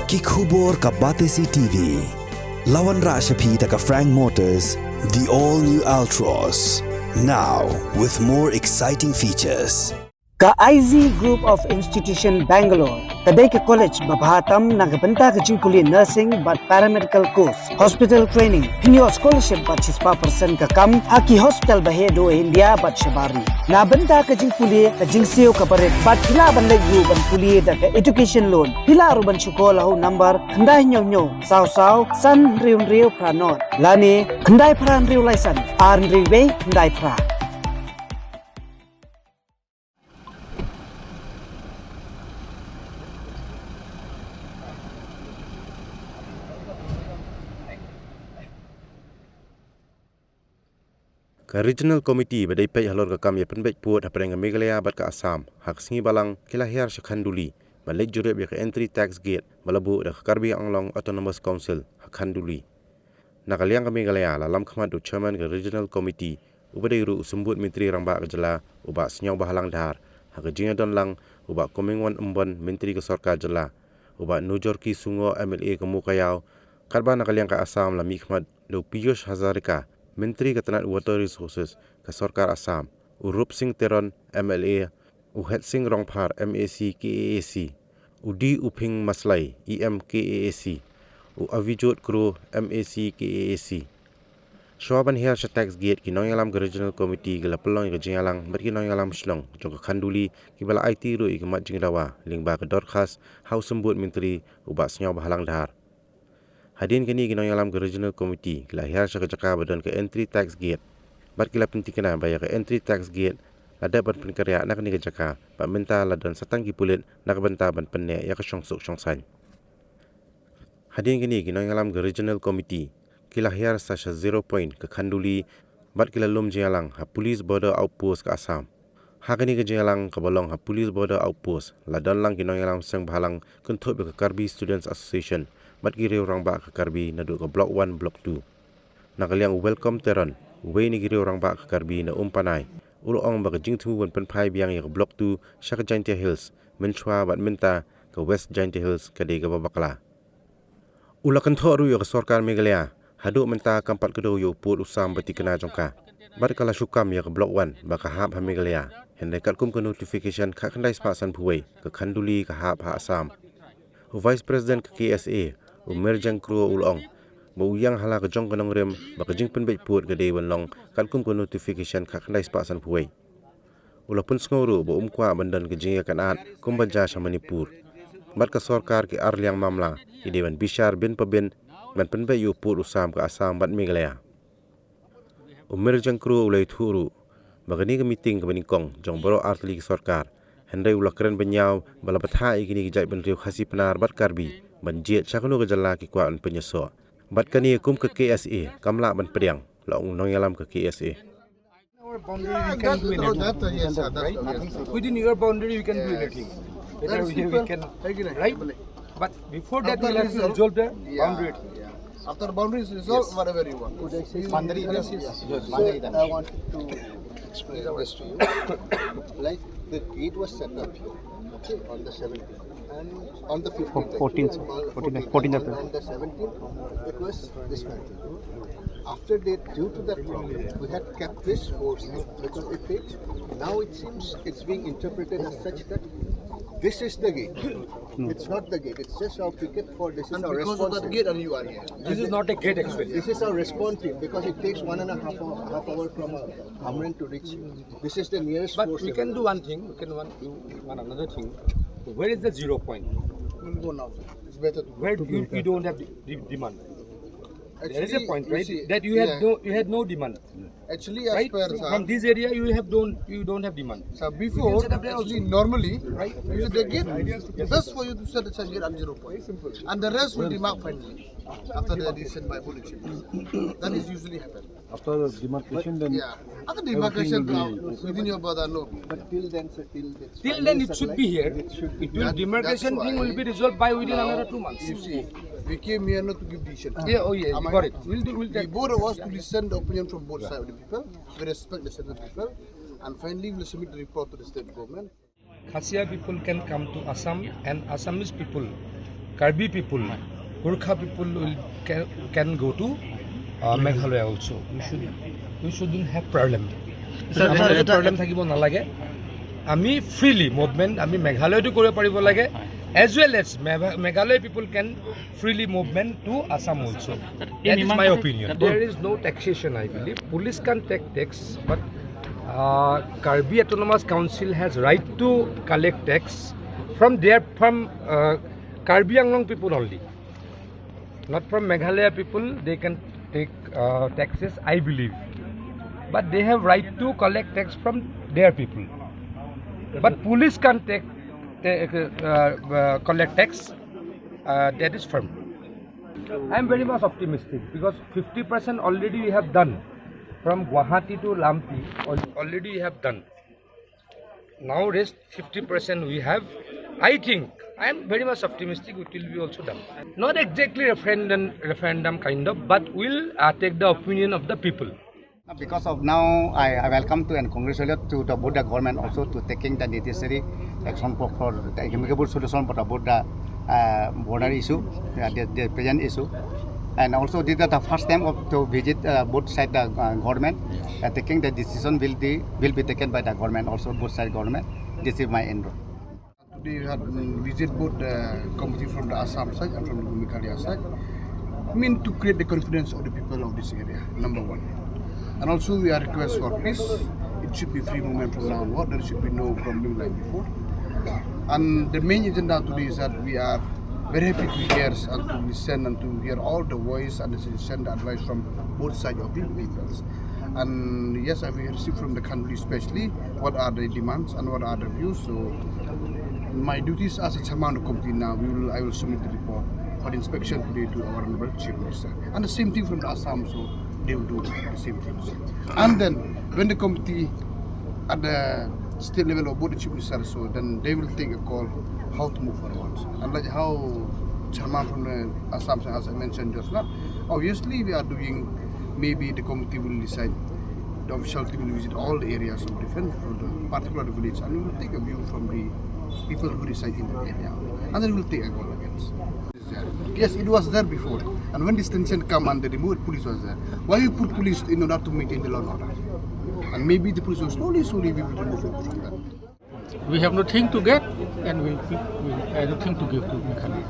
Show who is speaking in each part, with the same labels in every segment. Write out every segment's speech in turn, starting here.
Speaker 1: Kikhubor ka Batesi TV. Lawan Rashapi taka Frank Motors, the all-new Altros. Now, with more exciting features.
Speaker 2: Ka IZ Group of Institution Bangalore, kadai ke college babhatam nagabanta ke jingkuli nursing but paramedical course, hospital training, pinyo scholarship but 6% ka kam, haki hospital bahedo India but shabari. Na banta ke jingkuli ka jingsio ka baret but pila ban legu ban kuli da ka education loan. Pila ruban syukola ho number kandai nyo saw san riu pranot. Lani kandai pran riu laisan, ar riu kandai pra.
Speaker 3: Ka regional committee badai pej halor ka kam ya penbej puat hapreng Meghalaya bat ka Assam hak singi balang kilahir sa Khanduli balej jurep ya ka entry tax gate balabu da Karbi Anglong Autonomous Council hak Khanduli nakaliang ka Meghalaya lalam khmat du chairman ka regional committee ubadai ru sembut menteri rangba ka jela uba senyau bahalang dhar hak jinga don lang uba komingwan umbon menteri ka sarkar jela uba nujorki sungo MLA ka mukayau karba nakaliang ka Assam lami khmat du Piyush Hazarika Menteri Ketenat Water Resources ke Sarkar Assam, Urup Singh Teron MLA, Uhet Singh Rongphar MAC KAAC, Udi Uping Maslai EM KAAC, Avijot Kru MAC KAAC. Swaban hier sa tax gate kinonyalam ke regional committee gala pelong ke jingalang ber kinonyalam slong jong ke Khanduli kibala IT ru ikmat jingdawa lingba ke dorkhas haus sembut menteri ubak senyau bahalang dhar. Hadin kini kinonyalam ke regional committee kelahir sa kejaka badan ke entry tax gate. Bat kila penting kena bayar ke entry tax gate lada ban penkarya nak ni kejaka bat minta ladan satang kipulit nak benta ban penne ya ke syongsuk syongsan. Hadin kini kinonyalam ke regional committee kelahir sa 0 point ke Khanduli bat kila lum jingalang ha police border outpost ke Assam. Hakini ke jingalang ke bolong ha police border outpost ladan lang kinonyalam sang bahalang kentup ke Karbi Students Association. Bat giri orang bak ke Karbi na duk ke Block 1, Block 2. Nakaliang welcome Teron, way ni giri orang bak ke Karbi na umpanay. Uloong bak jing tumu ban penpai biang ya ke Block 2, sya ke Jaintia Hills, menchua bat minta ke West Jaintia Hills ke dega babakla. Ulakan thok ru ya ke Sarkar Meghalaya, haduk minta kampat kedo yo put usam beti kena jongka. Bat kala syukam ya ke Block 1, bak hap ha Meghalaya. Hendai Katkum ke notification kak kendai sepasan puway, ke Khanduli ke hap ha Assam. Vice President ke KSA, Merjang kru ulong bau yang hala ke jong kanong rem baka jing penbej puat ke dewan long Katkum ko notification kak kendai sepasan puway ula pun sngoro ba kwa bandan ke jing kan at kumbanja sa Manipur bat ka sarkar ke arliang mamla i dewan bishar bin pabin ban penbej yu puat usam ke Assam bat Meghalaya Merjang kru ulai thuru baka ni ke meeting ke baningkong jong boro artli ke sarkar hendai ula keren benyau bala batha ikini ke jai ben riu khasi penar bat Karbi banjit syakunu ke jala ki kuan penyeso bat kani kum ke KSA kamla ban pedang laung nonyalam ke KSA
Speaker 4: our boundary we can do anything within your boundary we can do anything whether we can right but before that we have to resolve the boundary
Speaker 5: after boundary is resolved whatever you want
Speaker 6: boundary I wanted to explain this to you like the gate was set up here okay on the 17th and on the 15th
Speaker 2: 14th
Speaker 6: and on the 17th it was dismantled. After that, due to that problem, we had kept this force because it takes, now it seems it's being interpreted as such that this is the gate. It's not the gate, it's just our picket for this is our
Speaker 5: because of that gate and you are here.
Speaker 4: this is not a gate actually
Speaker 6: This is our response team because it takes 1.5 hour from Amran to reach here. This is the nearest
Speaker 4: but
Speaker 6: force.
Speaker 4: we can do one thing we can do one another thing where is the 0 point
Speaker 5: We'll go now. It's better to
Speaker 4: where you don't have demand
Speaker 5: actually,
Speaker 4: there is a point right
Speaker 5: see,
Speaker 4: that you had no demand
Speaker 5: actually as
Speaker 4: right
Speaker 5: per
Speaker 4: from this area you don't have demand
Speaker 5: so before actually normally right you should get best for you to set a gate at 0 point simple and the rest will demark finally after the decision by village that is usually happen
Speaker 7: after the demarcation then
Speaker 5: yeah after demarcation within your border no
Speaker 6: But till then, sir,
Speaker 4: till then it should be here it will demarcation thing will be resolved by within another 2 months
Speaker 5: you see we came here not to give decision
Speaker 4: yeah oh yeah you got it we'll
Speaker 5: we both of us to listen the opinion from both sides of the people we respect the side of the people and finally we'll submit the report to the state government
Speaker 4: Khasia people can come to Assam and Assamese people Karbi people, Gurkha people can go to Meghalaya also. We shouldn't have problem. Problem থাকিব নালাগে আমি freely movement আমি মেঘালয়টো কৰিব পাৰিব লাগে as well as Meghalaya people can freely movement to Assam also. That is my opinion. There is no taxation, I believe. Police can take tax, but Karbi Autonomous Council has right to collect tax from Karbi Anglong people only, not from Meghalaya people. They can take taxes, I believe, but they have right to collect tax from their people. But police can collect tax. That is firm. I am very much optimistic because 50% already we have done from Guwahati to Lampi. Already we have done. Now rest 50% we have. I think I am very much optimistic it will be also done. Not exactly referendum kind of, but we'll take the opinion of the people.
Speaker 8: Because of now, I welcome to and congratulate to the Buddha government also to taking the necessary action for the amicable solution for the Buddha border issue, the present issue. And also this is the first time to visit both side the government. Taking the decision will be taken by the government, also both side government. This is my end.
Speaker 5: Today we had visit both the committee from the Assam side and from the Meghalaya side. To create the confidence of the people of this area, number one. And also we are request for peace. It should be free movement from now onward. There should be no problem like before. And the main agenda today is that we are very happy to hear and to listen and to hear all the voice and the suggestion, the advice from both sides of the peoples. And yes, I will receive from the country especially what are the demands and what are the views. So my duties as a chairman of the committee now, I will submit the report for inspection today to our honorable chief minister. And the same thing from the Assam, so they will do the same things. And then when the committee at the state level of both the chief minister, so then they will take a call how to move forward. And like how chairman from the Assam, as I mentioned just now, obviously we are doing, maybe the committee will decide, the official team will visit all the areas of defense from the particular village, and we will take a view from the people who reside in that area, and then we will take a call against. Yes, it was there before, and when this tension come and the removed police was there, why you put police in order to maintain the law and order? And maybe the police will slowly we will remove it from that.
Speaker 9: We have nothing to get and we have nothing to give to Meghalaya.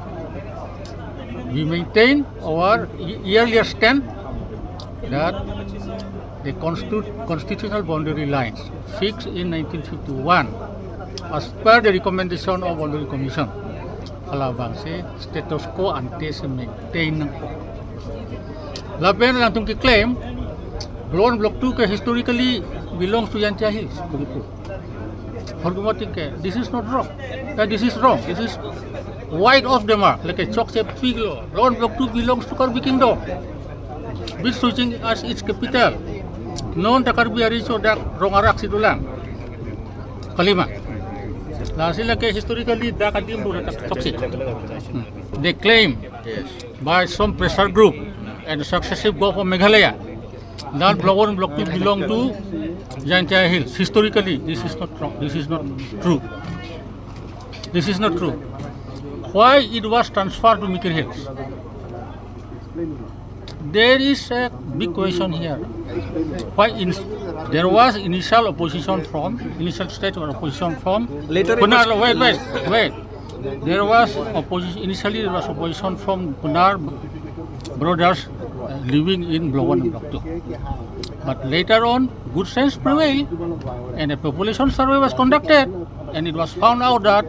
Speaker 9: We maintain our earlier stand that the constitutional boundary lines fixed in 1951 as per the recommendation of Boundary Commission. Kalabangse status quo ante se maintain ng po. Laban na itong claim, Block 2 ke historically belongs to Yantia Hills. This is not wrong. This is wrong. This is wide off the mark. Like a Chokche Pig law. Block 2 belongs to Karbi Kingdom, which switching as its capital. Non Karbi Ariso dak Rongarak Sidulang. Kalima. Sila ke historically dakadim do Chokche. They claim by some pressure group and successive go for Meghalaya that Block 1 and Block 2 belong to Yantia Hills. Historically, this is not wrong. This is not true. This is not true. Why it was transferred to Mikir Hills? There is a big question here. Why there was initial stage of opposition from Punar. Wait. There was opposition. Initially, there was opposition from Punar brothers living in Block 1 and Block 2. But later on, good sense prevailed, and a population survey was conducted, and it was found out that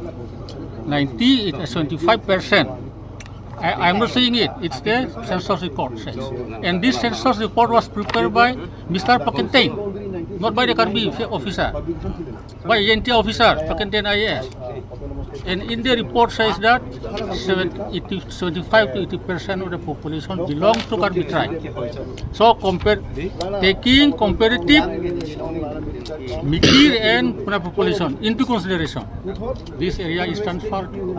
Speaker 9: 75%. I'm not saying it. It's the census report says. And this census report was prepared by Mr. Pakentain, not by the Karbi officer, by Yantia officer, Pakentain IAS. And in the report says that 75 to 80% of the population belongs to Karbi tribe. So taking comparative Mikir and Puna population into consideration, this area is transferred to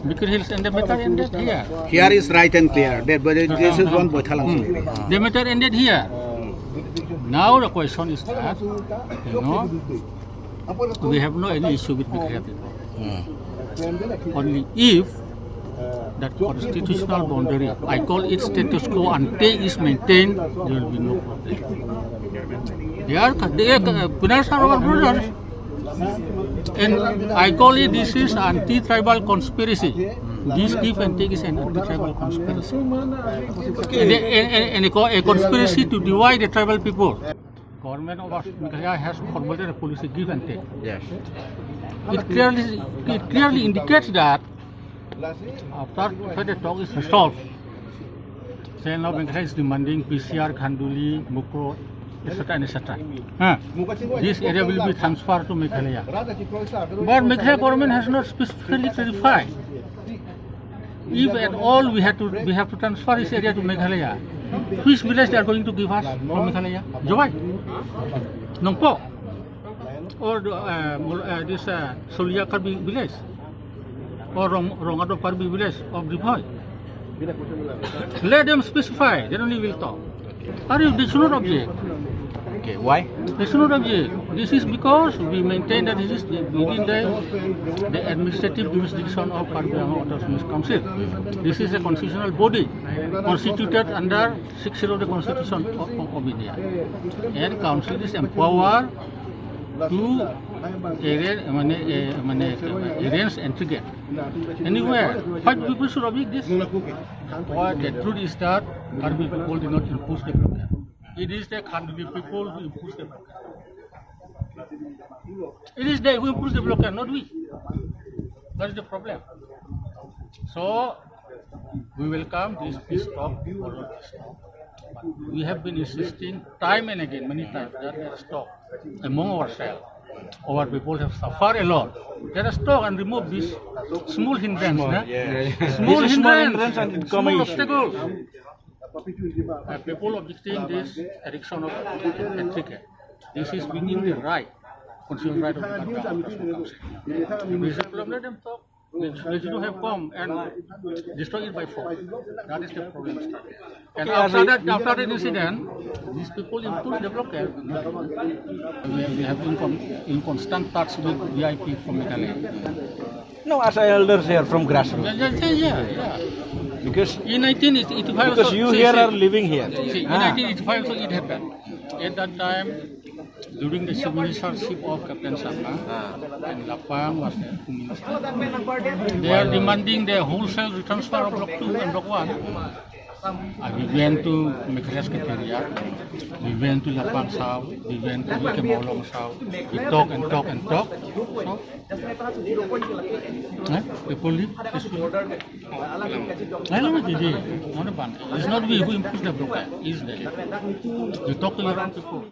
Speaker 9: Mikir Hills, and the matter ended here.
Speaker 8: Here is right and clear. This is one Bothalang.
Speaker 9: The matter ended here. Now the question is that, we have no any issue with Mikir people. Only if that constitutional boundary. I call it status quo. Until is maintained, there will be no problem. They are Pinars are our brothers. And I call it this is anti-tribal conspiracy. This give and take is an anti-tribal conspiracy. And a conspiracy to divide the tribal people. Government of Meghalaya has formulated a policy give and take.
Speaker 3: Yes.
Speaker 9: It clearly indicates that after the talk is resolved, say now Meghalaya is demanding PCR, Khanduli, Mukro, etc. etc. This area will be transferred to Meghalaya. But Meghalaya government has not specifically clarified. If at all we have to transfer this area to Meghalaya, which village they are going to give us from Meghalaya? Jawai, Nongpo, or this Solia Karbi village, or Rongado Karbi village of Dipoy. Let them specify, then only we'll talk. Or if they should not object.
Speaker 3: Okay, why?
Speaker 9: They should not object. This is because we maintain that this is within the administrative jurisdiction of Karbi Autonomous Council. This is a constitutional body constituted under 60 of the Constitution of India. And Council is empowered to arrange entry gate anywhere. Why people should object this? But the truth is that Karbi people did not impose the blockade. It is the Khanduli people who impose the blockade. It is they who impose the blockade, not we. That is the problem. So we welcome this peace talk. We have been insisting time and again, many times, that let us talk among ourselves. Our people have suffered a lot. Let us talk and remove this small hindrance. Small hindrance and small obstacles. People objecting this erection of entry gate. This is within the right, constitutional right of the country. There is a problem, let them talk. They should have come and destroy it by force. That is the problem. And after that incident, these people imposed the blockade. We have been in constant touch with VIP from Meghalaya.
Speaker 7: No, as elders here from grassroots.
Speaker 9: Yeah.
Speaker 7: Because
Speaker 9: in 1985,
Speaker 7: because you here are living here.
Speaker 9: In 1985, so it happened. At that time, during the ministership of Captain Sapa, and Lapang was the minister. They are demanding the wholesale transfer of Block 2 and Block 1. We went to Meghalaya Secretariat, we went to Lapang South, we went to Kemolong South, we talk and talk and talk. So, people live peacefully. It's not we who impose the blockade, it's they. You talk to your own people.